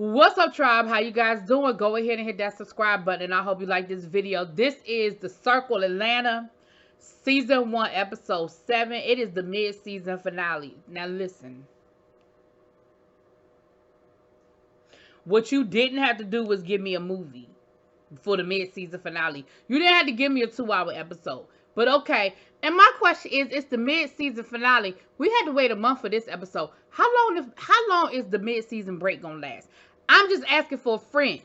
What's up, tribe? How you guys doing? Go ahead and hit that subscribe button, and I hope you like this video. This is The Circle Atlanta, Season 1, Episode 7. It is the mid-season finale. Now, listen. What you didn't have to do was give me a movie for the mid-season finale. You didn't have to give me a 2-hour episode. But okay, and my question is, it's the mid-season finale. We had to wait a month for this episode. How long is the mid-season break gonna last? I'm just asking for a friend.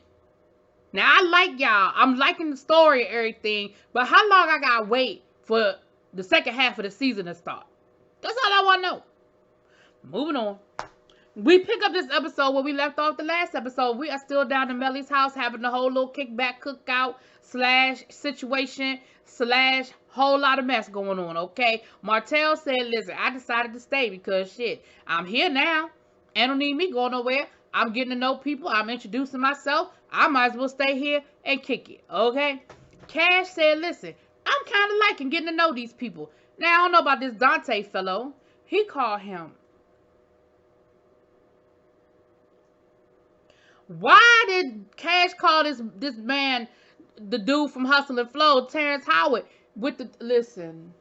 Now, I like y'all. I'm liking the story and everything. But how long I gotta wait for the second half of the season to start? That's all I want to know. Moving on. We pick up this episode where we left off the last episode. We are still down in Melly's house having the whole little kickback cookout / situation / whole lot of mess going on, okay? Martell said, listen, I decided to stay because, shit, I'm here now. And don't need me going nowhere. I'm getting to know people. I'm introducing myself. I might as well stay here and kick it, okay? Cash said, listen, I'm kind of liking getting to know these people. Now, I don't know about this Dante fellow. He called him. Why did Cash call this man, the dude from Hustle and Flow, Terrence Howard, with the, listen.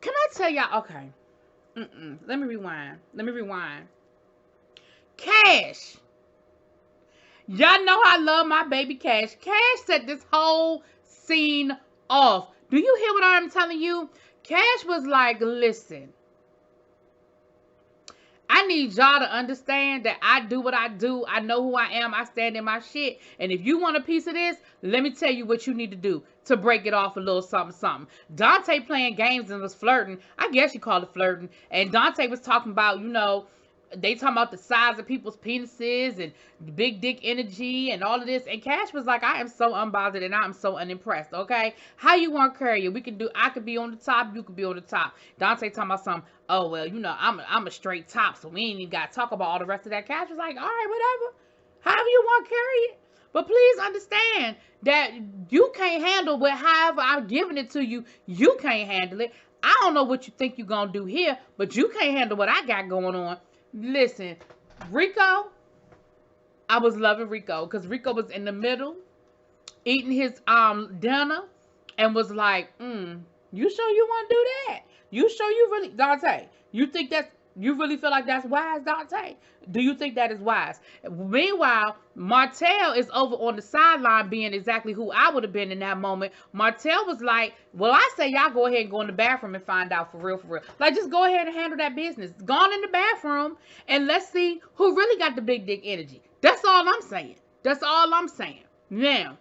Can I tell y'all, okay. Let me rewind. Cash. Y'all know I love my baby Cash. Cash set this whole scene off. Do you hear what I'm telling you? Cash was like, listen. I need y'all to understand that I do what I do. I know who I am. I stand in my shit. And if you want a piece of this, let me tell you what you need to do to break it off a little something. Dante playing games and was flirting. I guess you call it flirting. And Dante was talking about, you know, they talking about the size of people's penises and big dick energy and all of this. And Cash was like, I am so unbothered and I'm so unimpressed, okay? How you want to carry it? I could be on the top, you could be on the top. Dante talking about something, oh, well, you know, I'm a straight top, so we ain't even got to talk about all the rest of that. Cash was like, all right, whatever. However you want to carry it. But please understand that you can't handle what, however I'm giving it to you, you can't handle it. I don't know what you think you're going to do here, but you can't handle what I got going on. Listen, Rico, I was loving Rico because Rico was in the middle eating his dinner and was like, you sure you want to do that? You sure you really, Dante, you really feel like that's wise, Dante? Do you think that is wise? Meanwhile, Martell is over on the sideline being exactly who I would have been in that moment. Martell was like, well, I say y'all go ahead and go in the bathroom and find out for real. Like, just go ahead and handle that business. Go on in the bathroom and let's see who really got the big dick energy. That's all I'm saying. Now,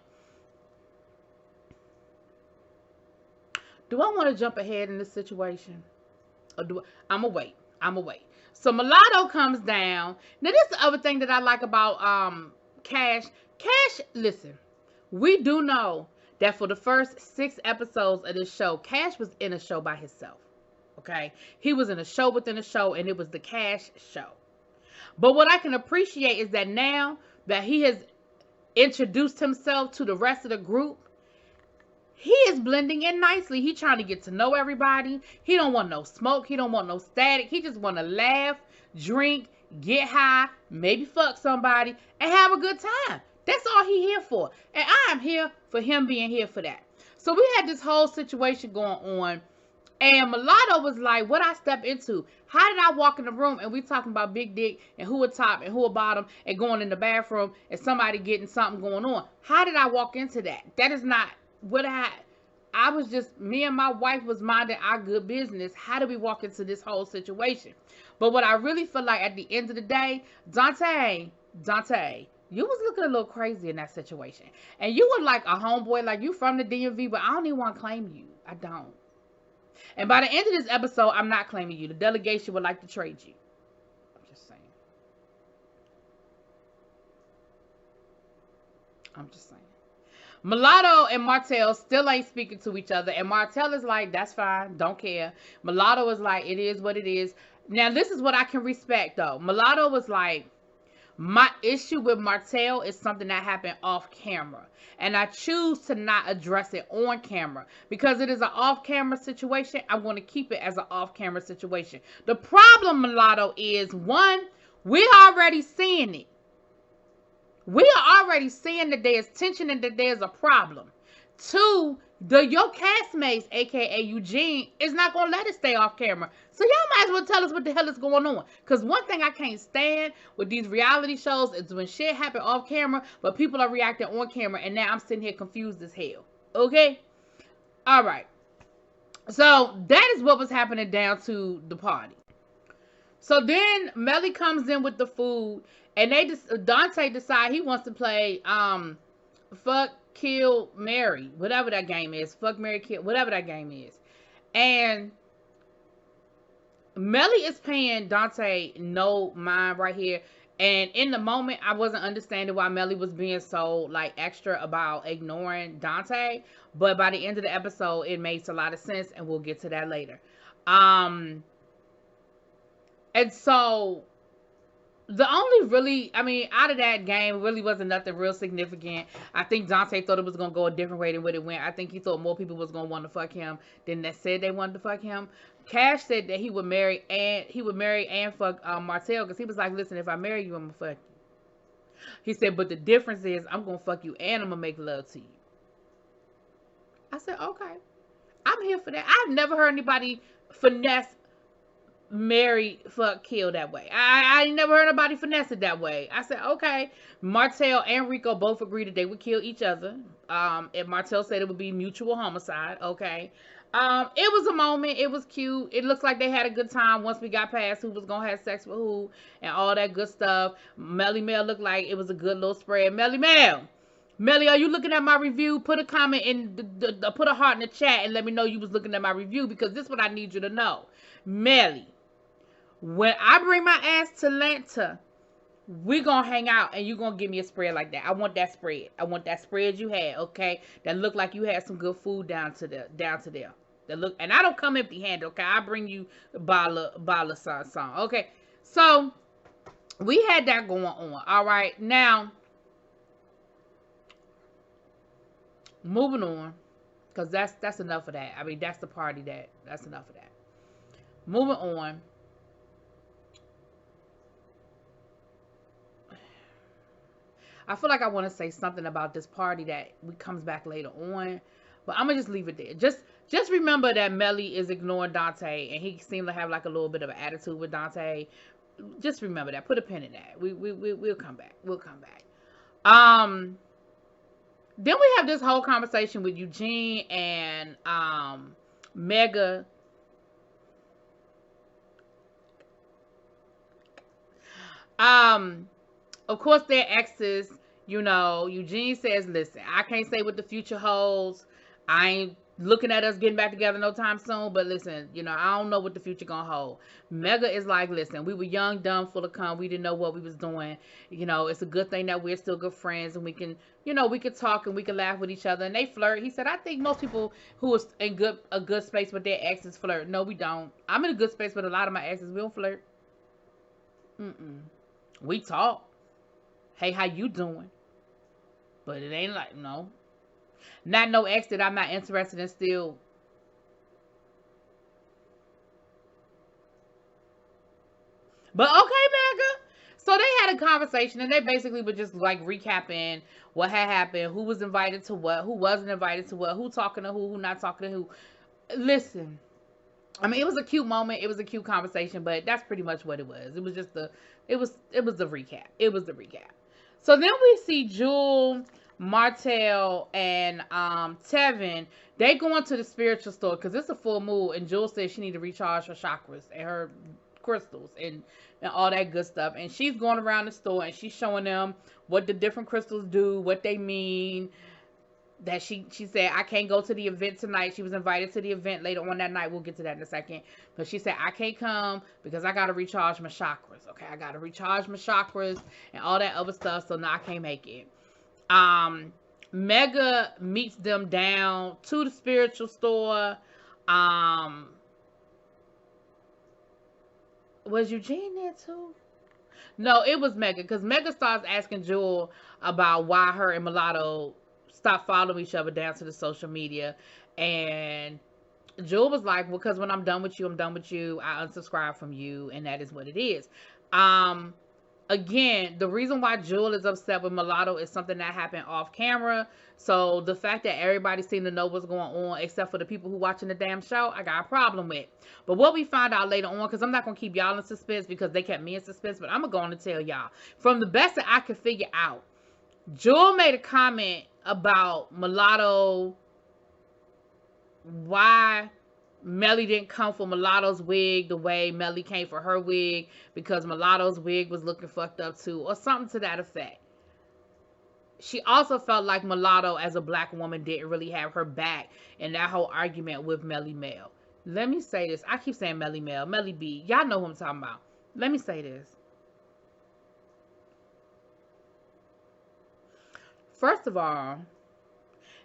do I want to jump ahead in this situation? Or I'm going to wait. So Mulatto comes down. Now, this is the other thing that I like about Cash. Cash, listen, we do know that for the first 6 episodes of this show, Cash was in a show by himself. Okay? He was in a show within a show, and it was the Cash show. But what I can appreciate is that now that he has introduced himself to the rest of the group, he is blending in nicely. He trying to get to know everybody. He don't want no smoke. He don't want no static. He just want to laugh, drink, get high, maybe fuck somebody, and have a good time. That's all he here for. And I am here for him being here for that. So we had this whole situation going on. And Mulatto was like, what I step into? How did I walk in the room and we talking about big dick and who a top and who a bottom and going in the bathroom and somebody getting something going on? How did I walk into that? That is not what I was just, me and my wife was minding our good business. How do we walk into this whole situation? But what I really feel like at the end of the day, Dante, you was looking a little crazy in that situation. And you were like a homeboy, like you from the DMV, but I don't even want to claim you. I don't. And by the end of this episode, I'm not claiming you. The delegation would like to trade you. I'm just saying. Mulatto and Martell still ain't speaking to each other. And Martell is like, that's fine. Don't care. Mulatto is like, it is what it is. Now, this is what I can respect, though. Mulatto was like, my issue with Martell is something that happened off camera. And I choose to not address it on camera. Because it is an off-camera situation, I'm going to keep it as an off-camera situation. The problem, Mulatto, is, one, we're already seeing it. We are already seeing that there's tension and that there's a problem. Two, your castmates, aka Eugene, is not gonna let it stay off camera. So y'all might as well tell us what the hell is going on. Cause one thing I can't stand with these reality shows is when shit happen off camera, but people are reacting on camera, and now I'm sitting here confused as hell. Okay? Alright. So that is what was happening down to the party. So then Melly comes in with the food, and Dante decide he wants to play Fuck Kill Mary, whatever that game is. Fuck Mary Kill, whatever that game is. And Melly is paying Dante no mind right here. And in the moment, I wasn't understanding why Melly was being so like extra about ignoring Dante. But by the end of the episode, it makes a lot of sense, and we'll get to that later. And so the only really, I mean, out of that game, really wasn't nothing real significant. I think Dante thought it was going to go a different way than what it went. I think he thought more people was going to want to fuck him than that said they wanted to fuck him. Cash said that he would marry and fuck Martell, because he was like, listen, if I marry you, I'm going to fuck you. He said, but the difference is I'm going to fuck you and I'm going to make love to you. I said, okay. I'm here for that. I've never heard anybody finesse marry, fuck, kill that way. I never heard nobody finesse it that way. I said, okay. Martell and Rico both agreed that they would kill each other. And Martell said it would be mutual homicide. Okay. It was a moment. It was cute. It looks like they had a good time once we got past who was gonna have sex with who and all that good stuff. Melly Mel looked like it was a good little spread. Melly, are you looking at my review? Put a comment in put a heart in the chat and let me know you was looking at my review, because this is what I need you to know. Melly, when I bring my ass to Atlanta, we gonna hang out and you gonna give me a spread like that. I want that spread. I want that spread you had, okay? That looked like you had some good food down to there. That look, and I don't come empty handed, okay? I bring you a bottle of song. Okay. So we had that going on. All right. Now, moving on, because that's enough of that. I mean, that's the party that's enough of that. Moving on. I feel like I want to say something about this party that comes back later on, but I'm gonna just leave it there. Just remember that Melly is ignoring Dante, and he seemed to have like a little bit of an attitude with Dante. Just remember that. Put a pin in that. We'll come back. We'll come back. Then we have this whole conversation with Eugene and Mega. Of course, they're exes. You know, Eugene says, listen, I can't say what the future holds. I ain't looking at us getting back together no time soon. But listen, you know, I don't know what the future gonna hold. Mega is like, listen, we were young, dumb, full of cum. We didn't know what we was doing. You know, it's a good thing that we're still good friends. And we can, you know, we could talk and we can laugh with each other. And they flirt. He said, I think most people who is in a good space with their exes flirt. No, we don't. I'm in a good space with a lot of my exes. We don't flirt. We talk. Hey, how you doing? But it ain't like, no. Not no ex that I'm not interested in still. But okay, Mega. So they had a conversation, and they basically were just like recapping what had happened, who was invited to what, who wasn't invited to what, who talking to who not talking to who. Listen, I mean, it was a cute moment. It was a cute conversation, but that's pretty much what it was. It was just it was the recap. It was the recap. So then we see Jewel, Martell, and Tevin. They go into the spiritual store because it's a full moon, and Jewel says she need to recharge her chakras and her crystals and all that good stuff. And she's going around the store and she's showing them what the different crystals do, what they mean. That she said, I can't go to the event tonight. She was invited to the event later on that night. We'll get to that in a second. But she said, I can't come because I got to recharge my chakras. Okay, I got to recharge my chakras and all that other stuff. So now I can't make it. Mega meets them down to the spiritual store. Was Eugene there too? No, it was Mega, because Mega starts asking Jewel about why her and Mulatto stop following each other down to the social media. And Jewel was like, well, because when I'm done with you, I'm done with you. I unsubscribe from you, and that is what it is. again, the reason why Jewel is upset with Mulatto is something that happened off camera. So the fact that everybody seemed to know what's going on, except for the people who watching the damn show, I got a problem with. But what we find out later on, because I'm not going to keep y'all in suspense because they kept me in suspense, but I'm going to go on and tell y'all. From the best that I could figure out, Jewel made a comment about Mulatto, why Melly didn't come for Mulatto's wig the way Melly came for her wig, because Mulatto's wig was looking fucked up too, or something to that effect. She also felt like Mulatto as a black woman didn't really have her back in that whole argument with Melly Mel. Let me say this. I keep saying Melly Mel, Melly B. Y'all know who I'm talking about. Let me say this. First of all,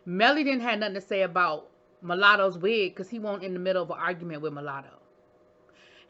Melly didn't have nothing to say about Mulatto's wig because he wasn't in the middle of an argument with Mulatto.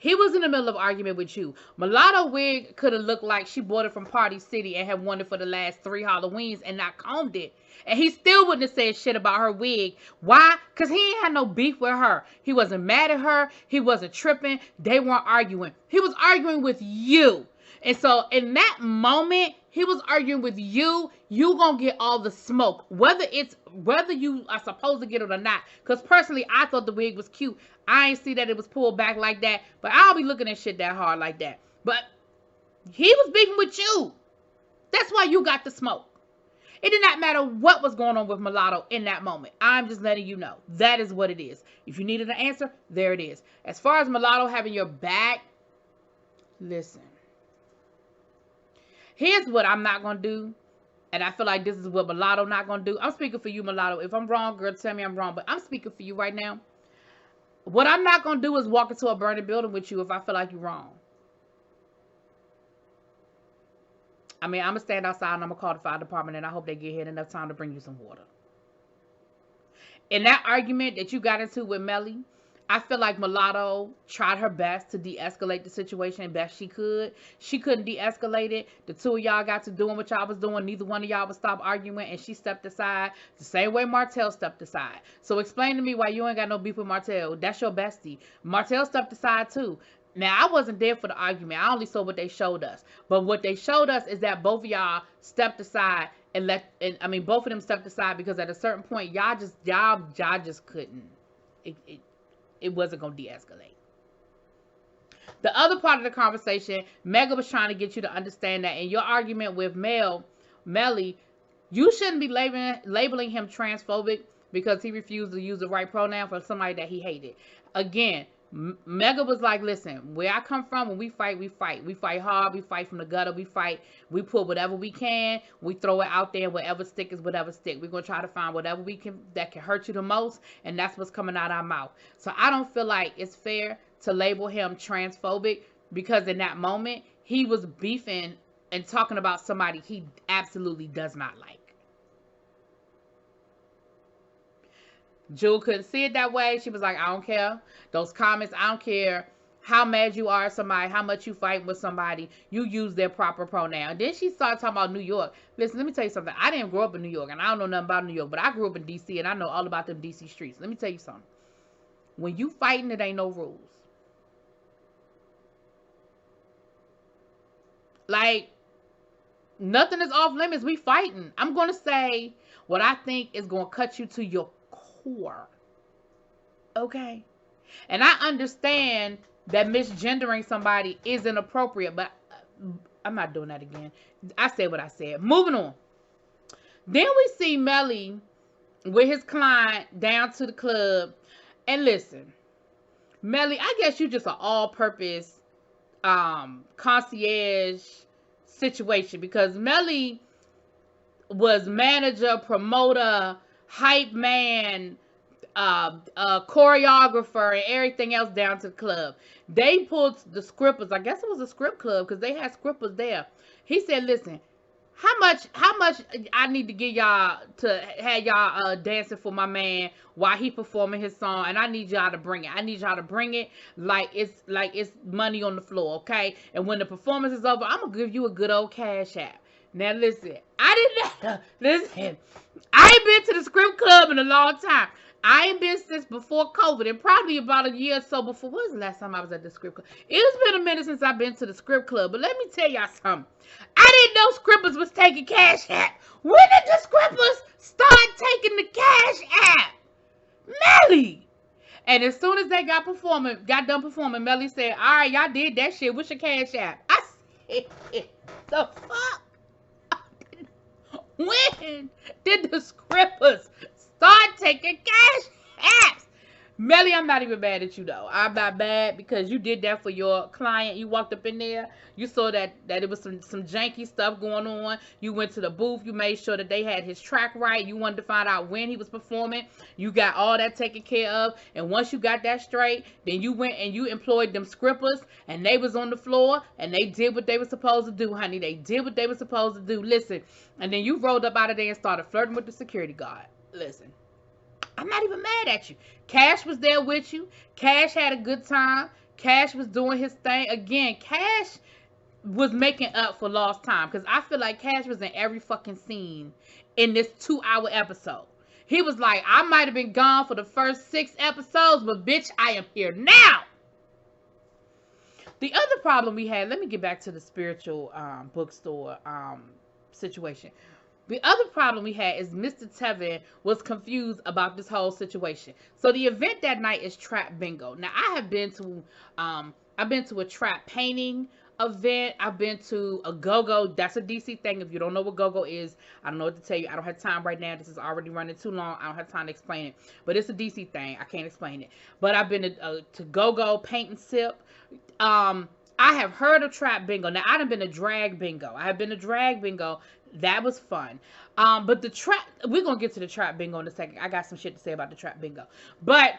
He was in the middle of an argument with you. Mulatto wig could have looked like she bought it from Party City and had worn it for the last 3 Halloweens and not combed it. And he still wouldn't have said shit about her wig. Why? Because he ain't had no beef with her. He wasn't mad at her. He wasn't tripping. They weren't arguing. He was arguing with you. And so in that moment, he was arguing with you. You gonna get all the smoke, whether you are supposed to get it or not. Because personally, I thought the wig was cute. I ain't see that it was pulled back like that. But I'll be looking at shit that hard like that. But he was beefing with you. That's why you got the smoke. It did not matter what was going on with Mulatto in that moment. I'm just letting you know. That is what it is. If you needed an answer, there it is. As far as Mulatto having your back, listen. Here's what I'm not going to do. And I feel like this is what Mulatto not going to do. I'm speaking for you, Mulatto. If I'm wrong, girl, tell me I'm wrong. But I'm speaking for you right now. What I'm not going to do is walk into a burning building with you if I feel like you're wrong. I mean, I'm going to stand outside and I'm going to call the fire department and I hope they get here in enough time to bring you some water. In that argument that you got into with Melly, I feel like Mulatto tried her best to de-escalate the situation best she could. She couldn't de-escalate it. The two of y'all got to doing what y'all was doing. Neither one of y'all would stop arguing, and she stepped aside the same way Martell stepped aside. So explain to me why you ain't got no beef with Martell. That's your bestie. Martell stepped aside too. Now, I wasn't there for the argument. I only saw what they showed us. But what they showed us is that both of y'all stepped aside and both of them stepped aside because at a certain point, y'all just couldn't. It wasn't going to de-escalate. The other part of the conversation, Mega was trying to get you to understand that in your argument with Melly, you shouldn't be labeling him transphobic because he refused to use the right pronoun for somebody that he hated. Again, Mega was like, listen, where I come from, when we fight, we fight. We fight hard. We fight from the gutter. We fight. We put whatever we can. We throw it out there. Whatever stick is whatever stick. We're going to try to find whatever we can that can hurt you the most. And that's what's coming out our mouth. So I don't feel like it's fair to label him transphobic because in that moment, he was beefing and talking about somebody he absolutely does not like. Jewel couldn't see it that way. She was like, I don't care. Those comments, I don't care how mad you are at somebody, how much you fight with somebody. You use their proper pronoun. Then she started talking about New York. Listen, let me tell you something. I didn't grow up in New York, and I don't know nothing about New York, but I grew up in D.C., and I know all about them D.C. streets. Let me tell you something. When you fighting, it ain't no rules. Like, nothing is off limits. We fighting. I'm going to say what I think is going to cut you to your core. Okay? And I understand that misgendering somebody is inappropriate, but I'm not doing that again. I said what I said. Moving on. Then we see Melly with his client down to the club. And listen, Melly, I guess you just an all-purpose concierge situation because Melly was manager, promoter, hype man, choreographer, and everything else down to the club. They pulled the scrippers. I guess it was a script club because they had scrippers there. He said, listen, how much I need to get y'all to have y'all dancing for my man while he performing his song, and I need y'all to bring it. I need y'all to bring it like it's money on the floor, okay? And when the performance is over, I'm gonna give you a good old cash app. Now listen, I didn't listen. I ain't been to the script club in a long time. I ain't been since before COVID, and probably about a year or so before. When was the last time I was at the script club? It's been a minute since I've been to the script club, but let me tell y'all something. I didn't know scrippers was taking cash app. When did the scrippers start taking the cash app? Melly. And as soon as they got done performing, Melly said, all right, y'all did that shit. What's your cash app? I said, the fuck? When did the scrippers start taking cash apps? Melly, I'm not even mad at you though. I'm not mad because you did that for your client. You walked up in there, you saw that it was some janky stuff going on. You went to the booth, you made sure that they had his track right. You wanted to find out when he was performing. You got all that taken care of. And once you got that straight, then you went and you employed them scrippers, and they was on the floor and they did what they were supposed to do, honey. They did what they were supposed to do. Listen. And then you rolled up out of there and started flirting with the security guard. Listen. I'm not even mad at you. Cash was there with you. Cash had a good time. Cash was doing his thing. Again, Cash was making up for lost time, because I feel like Cash was in every fucking scene in this 2-hour episode. He was like, I might have been gone for the first 6 episodes, but bitch, I am here now. The other problem we had, let me get back to the spiritual bookstore situation. The other problem we had is Mr. Tevin was confused about this whole situation. So the event that night is trap bingo. Now I've been to a trap painting event. I've been to a go-go. That's a DC thing. If you don't know what go-go is, I don't know what to tell you. I don't have time right now. This is already running too long. I don't have time to explain it. But it's a DC thing. I can't explain it. But I've been to go-go, paint and sip. I have heard of trap bingo. Now I done been to drag bingo. I have been to drag bingo. That was fun. But the trap, we're going to get to the trap bingo in a second. I got some shit to say about the trap bingo. But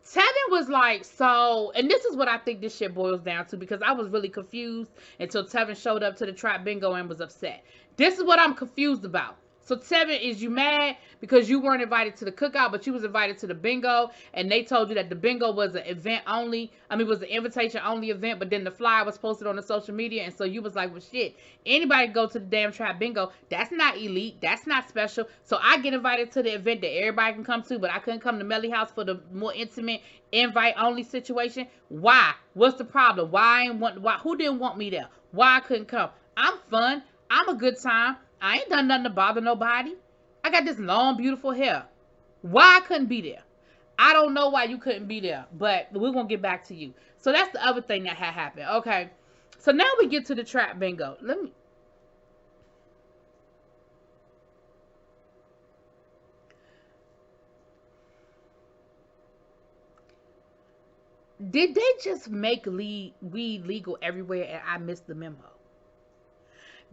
Tevin was like, so, and this is what I think this shit boils down to, because I was really confused until Tevin showed up to the trap bingo and was upset. This is what I'm confused about. So Tevin, is you mad because you weren't invited to the cookout, but you was invited to the bingo, and they told you that the bingo was an event only, was an invitation only event, but then the flyer was posted on the social media, and so you was like, well shit, anybody go to the damn trap bingo, that's not elite, that's not special, so I get invited to the event that everybody can come to, but I couldn't come to Melly House for the more intimate invite only situation. Why? What's the problem? Why? Who didn't want me there? Why I couldn't come? I'm fun, I'm a good time. I ain't done nothing to bother nobody. I got this long, beautiful hair. Why I couldn't be there? I don't know why you couldn't be there, but we're going to get back to you. So that's the other thing that had happened. Okay. So now we get to the trap bingo. Did they just make weed legal everywhere and I missed the memo?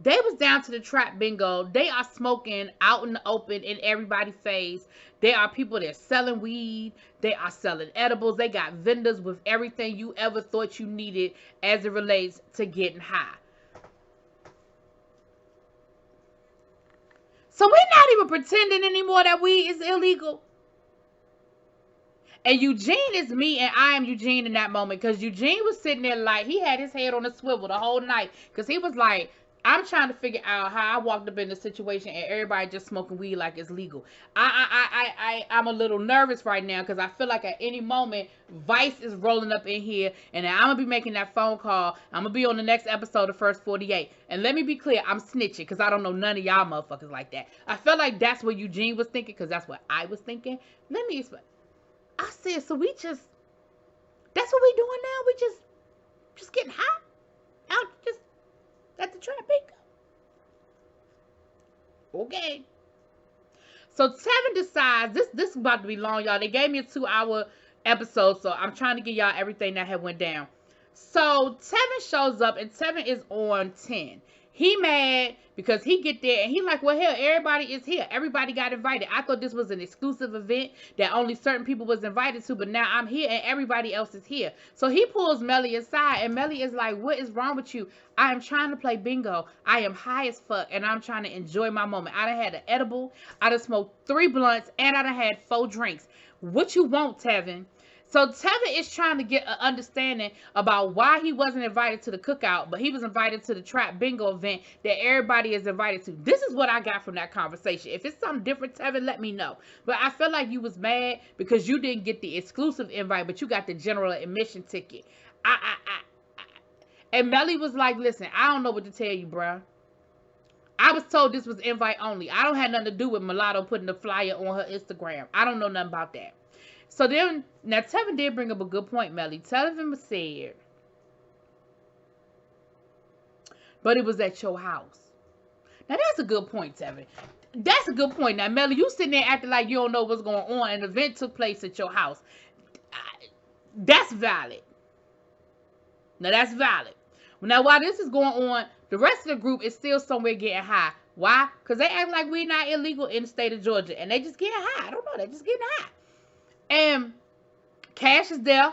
They was down to the trap bingo. They are smoking out in the open in everybody's face. There are people that are selling weed. They are selling edibles. They got vendors with everything you ever thought you needed as it relates to getting high. So we're not even pretending anymore that weed is illegal. And Eugene is me, and I am Eugene in that moment, because Eugene was sitting there like he had his head on a swivel the whole night, because he was like, I'm trying to figure out how I walked up in the situation and everybody just smoking weed like it's legal. I'm a little nervous right now because I feel like at any moment Vice is rolling up in here, and I'm gonna be making that phone call. I'm gonna be on the next episode of First 48. And let me be clear, I'm snitching because I don't know none of y'all motherfuckers like that. I felt like that's what Eugene was thinking, because that's what I was thinking. Let me explain. I said, so that's what we doing now? We just getting high out just at the trap bingo. Okay. So Tevin decides, this is about to be long, y'all. They gave me a 2-hour episode, so I'm trying to give y'all everything that had went down. So Tevin shows up, and Tevin is on 10. He mad because he get there and he like, well, hell, everybody is here. Everybody got invited. I thought this was an exclusive event that only certain people was invited to, but now I'm here and everybody else is here. So he pulls Melly aside, and Melly is like, what is wrong with you? I am trying to play bingo. I am high as fuck, and I'm trying to enjoy my moment. I done had an edible. I done smoked 3 blunts, and I done had 4 drinks. What you want, Tevin? So Tevin is trying to get an understanding about why he wasn't invited to the cookout, but he was invited to the trap bingo event that everybody is invited to. This is what I got from that conversation. If it's something different, Tevin, let me know. But I feel like you was mad because you didn't get the exclusive invite, but you got the general admission ticket. And Melly was like, listen, I don't know what to tell you, bruh. I was told this was invite only. I don't have nothing to do with Mulatto putting the flyer on her Instagram. I don't know nothing about that. So then, now Tevin did bring up a good point, Melly. Tevin said, but it was at your house. Now that's a good point, Tevin. That's a good point. Now, Melly, you sitting there acting like you don't know what's going on. An event took place at your house. That's valid. Now that's valid. Now while this is going on, the rest of the group is still somewhere getting high. Why? Because they act like we're not illegal in the state of Georgia. And they just getting high. I don't know. They just getting high. And Cash is there.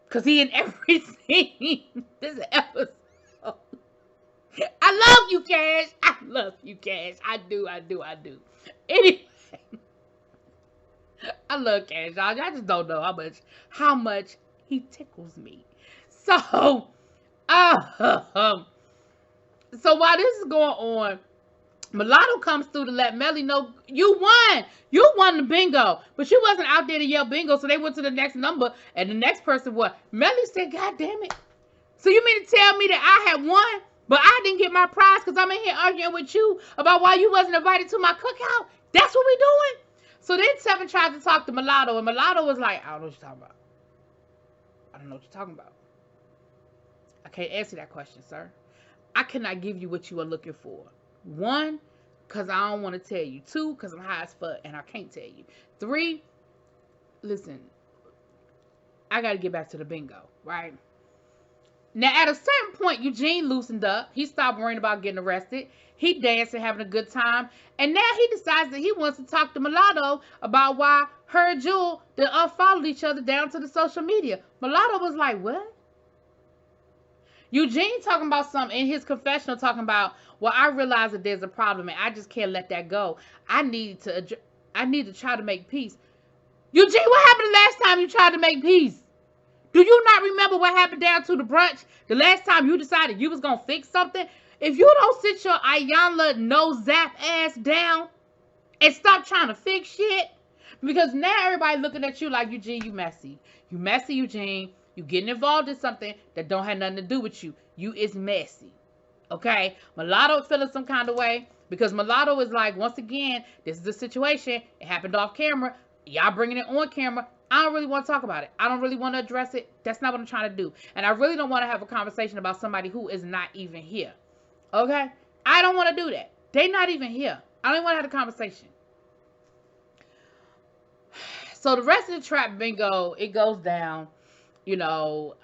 Because he in every scene this episode. I love you, Cash. I love you, Cash. I do. Anyway. I love Cash, y'all. Y'all just don't know how much he tickles me. So, so while this is going on, Mulatto comes through to let Melly know you won. You won the bingo. But you wasn't out there to yell bingo, so they went to the next number, and the next person won. Melly said, God damn it. So you mean to tell me that I had won, but I didn't get my prize because I'm in here arguing with you about why you wasn't invited to my cookout? That's what we doing? So then Tevin tried to talk to Mulatto, and Mulatto was like, I don't know what you're talking about. I don't know what you're talking about. I can't answer that question, sir. I cannot give you what you are looking for. 1, because I don't want to tell you. 2, because I'm high as fuck, and I can't tell you. 3, listen, I got to get back to the bingo, right? Now, at a certain point, Eugene loosened up. He stopped worrying about getting arrested. He danced and having a good time. And now he decides that he wants to talk to Mulatto about why her and Jewel unfollowed each other down to the social media. Mulatto was like, what? Eugene talking about something in his confessional, talking about, well, I realize that there's a problem and I just can't let that go. I need to try to make peace. Eugene, what happened the last time you tried to make peace? Do you not remember what happened down to the brunch the last time you decided you was going to fix something? If you don't sit your Ayanla no-zap ass down and stop trying to fix shit, because now everybody looking at you like, Eugene, you messy. You messy, Eugene. You getting involved in something that don't have nothing to do with you. You is messy. Okay? Mulatto feeling some kind of way because Mulatto is like, once again, this is the situation. It happened off camera. Y'all bringing it on camera. I don't really want to talk about it. I don't really want to address it. That's not what I'm trying to do. And I really don't want to have a conversation about somebody who is not even here. Okay? I don't want to do that. They not even here. I don't want to have a conversation. So the rest of the trap bingo, it goes down. You know,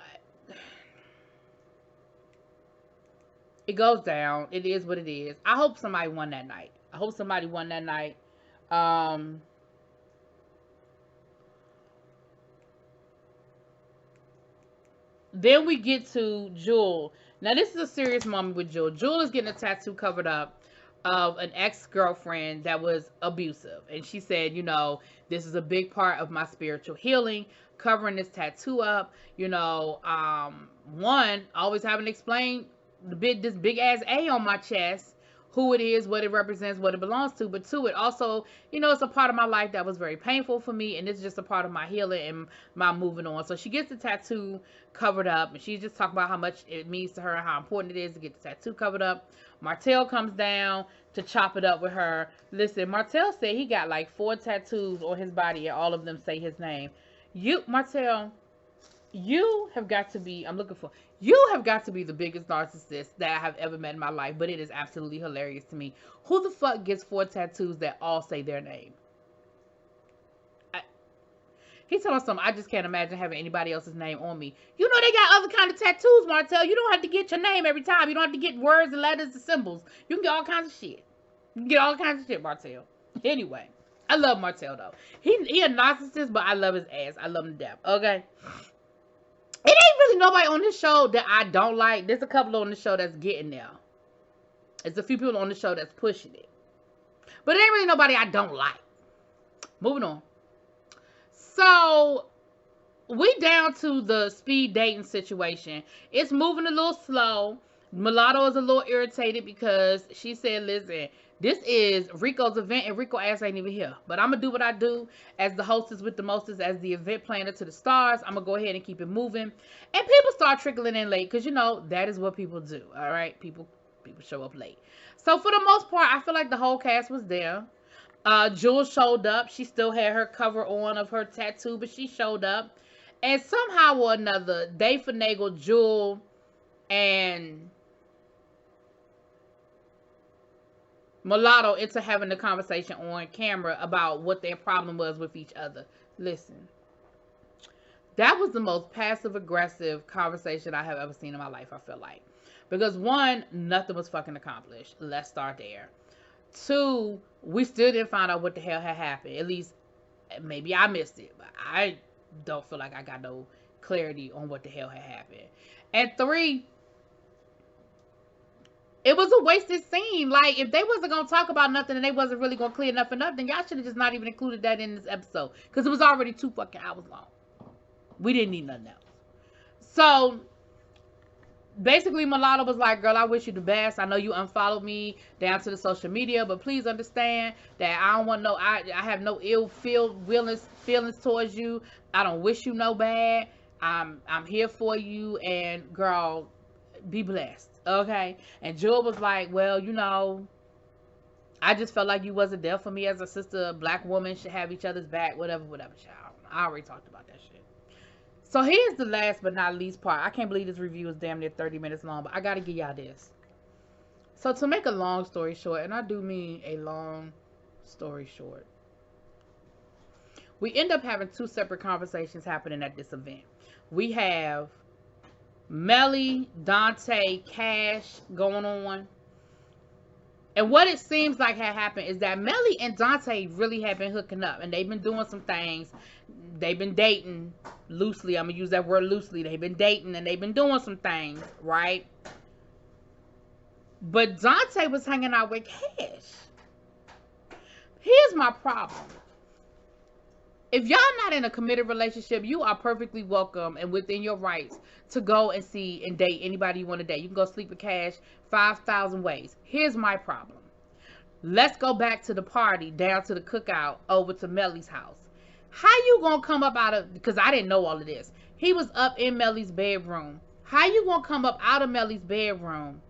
it goes down. It is what it is. I hope somebody won that night. Then we get to Jewel. Now, this is a serious moment with Jewel. Jewel is getting a tattoo covered up of an ex-girlfriend that was abusive. And she said, you know, this is a big part of my spiritual healing, covering this tattoo up. You know, one, always having to explain this big ass A on my chest, who it is, what it represents, what it belongs to. But 2, it also, you know, it's a part of my life that was very painful for me, and it's just a part of my healing and my moving on. So she gets the tattoo covered up, and she's just talking about how much it means to her and how important it is to get the tattoo covered up. Martell comes down to chop it up with her. Listen, Martell said he got like 4 tattoos on his body, and all of them say his name. Martell, you have got to be, you have got to be the biggest narcissist that I have ever met in my life, but it is absolutely hilarious to me. Who the fuck gets 4 tattoos that all say their name? He's telling us something. I just can't imagine having anybody else's name on me. You know they got other kind of tattoos, Martell. You don't have to get your name every time. You don't have to get words and letters and symbols. You can get all kinds of shit. You can get all kinds of shit, Martell. Anyway, I love Martell, though. He a narcissist, but I love his ass. I love him to death. Okay? It ain't really nobody on this show that I don't like. There's a couple on the show that's getting there. There's a few people on the show that's pushing it. But it ain't really nobody I don't like. Moving on. So, we down to the speed dating situation. It's moving a little slow. Mulatto is a little irritated because she said, listen, this is Rico's event and Rico ass ain't even here. But I'm going to do what I do as the hostess with the mostest, as the event planner to the stars. I'm going to go ahead and keep it moving. And people start trickling in late because, you know, that is what people do. All right? People show up late. So for the most part, I feel like the whole cast was there. Jules showed up. She still had her cover on of her tattoo, but she showed up. And somehow or another, they finagled Jewel and Mulatto into having a conversation on camera about what their problem was with each other. Listen, that was the most passive-aggressive conversation I have ever seen in my life, I feel like. Because one, nothing was fucking accomplished. Let's start there. Two, we still didn't find out what the hell had happened. At least, maybe I missed it, but I don't feel like I got no clarity on what the hell had happened. And three, it was a wasted scene. Like, if they wasn't gonna talk about nothing and they wasn't really gonna clear nothing up, then y'all should have just not even included that in this episode, because it was already 2 fucking hours long. We didn't need nothing else. So basically, Mulatto was like, girl, I wish you the best. I know you unfollowed me down to the social media, but please understand that I don't want no, I have no ill feelings towards you. I don't wish you no bad. I'm here for you, and girl, be blessed. Okay? And Jewel was like, well, you know, I just felt like you wasn't there for me as a sister. A black woman should have each other's back, whatever, child. I already talked about that shit. So here's the last but not least part. I can't believe this review is damn near 30 minutes long, but I gotta give y'all this. So to make a long story short, and I do mean a long story short, we end up having 2 separate conversations happening at this event. We have Melly, Dante, Cash going on. And what it seems like had happened is that Melly and Dante really have been hooking up, and they've been doing some things. They've been dating loosely. I'm going to use that word loosely. They've been dating and they've been doing some things, right? But Dante was hanging out with Cash. Here's my problem. If y'all not in a committed relationship, you are perfectly welcome and within your rights to go and see and date anybody you want to date. You can go sleep with Cash 5,000 ways. Here's my problem. Let's go back to the party, down to the cookout, over to Melly's house. How you gonna come up out of, because I didn't know all of this. He was up in Melly's bedroom. How you gonna come up out of Melly's bedroom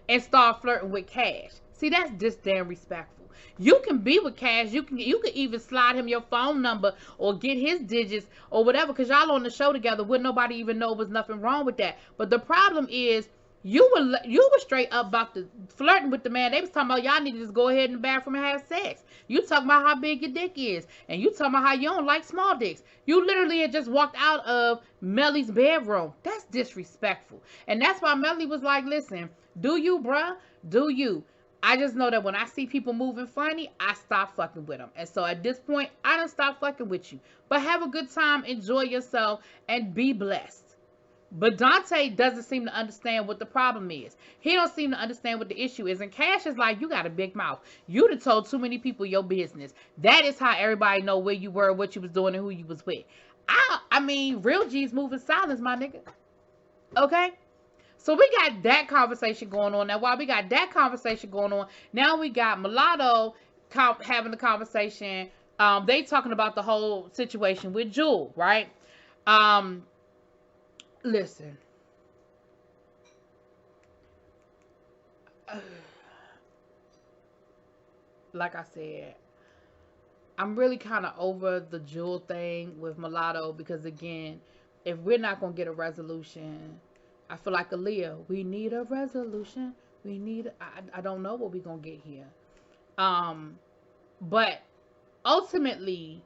and start flirting with Cash? See, that's just damn respectful. You can be with Cash. You can even slide him your phone number or get his digits or whatever, because y'all on the show together. Wouldn't nobody even know was nothing wrong with that. But the problem is, you were straight up about the flirting with the man. They was talking about y'all need to just go ahead in the bathroom and have sex. You talking about how big your dick is, and you talking about how you don't like small dicks. You literally had just walked out of Melly's bedroom. That's disrespectful. And that's why Melly was like, listen, do you, bruh? Do you? I just know that when I see people moving funny, I stop fucking with them. And so at this point, I done stop fucking with you. But have a good time, enjoy yourself, and be blessed. But Dante doesn't seem to understand what the problem is. He don't seem to understand what the issue is. And Cash is like, you got a big mouth. You done told too many people your business. That is how everybody know where you were, what you was doing, and who you was with. I mean, real G's moving silence, my nigga. Okay? So we got that conversation going on. Now, while we got that conversation going on, now we got Mulatto having the conversation. They talking about the whole situation with Jewel, right? Listen. Like I said, I'm really kind of over the Jewel thing with Mulatto, because again, if we're not going to get a resolution, I feel like Aaliyah, we need a resolution. We need, I don't know what we're going to get here. But ultimately,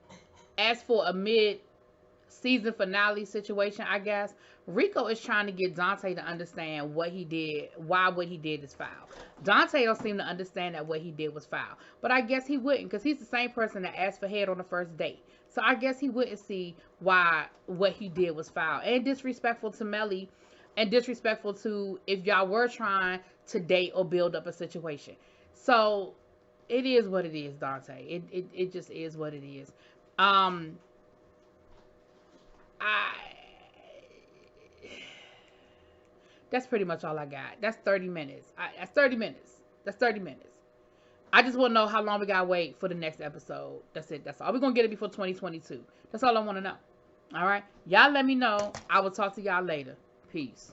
as for a mid-season finale situation, I guess, Rico is trying to get Dante to understand what he did, why what he did is foul. Dante don't seem to understand that what he did was foul. But I guess he wouldn't, because he's the same person that asked for head on the first date. So I guess he wouldn't see why what he did was foul. And disrespectful to Melly, and disrespectful to if y'all were trying to date or build up a situation. So it is what it is, Dante. It just is what it is. I that's pretty much all I got. That's 30 minutes. That's 30 minutes. That's 30 minutes. I just want to know how long we got to wait for the next episode. That's it. That's all. We're going to get it before 2022. That's all I want to know. All right. Y'all let me know. I will talk to y'all later. Peace.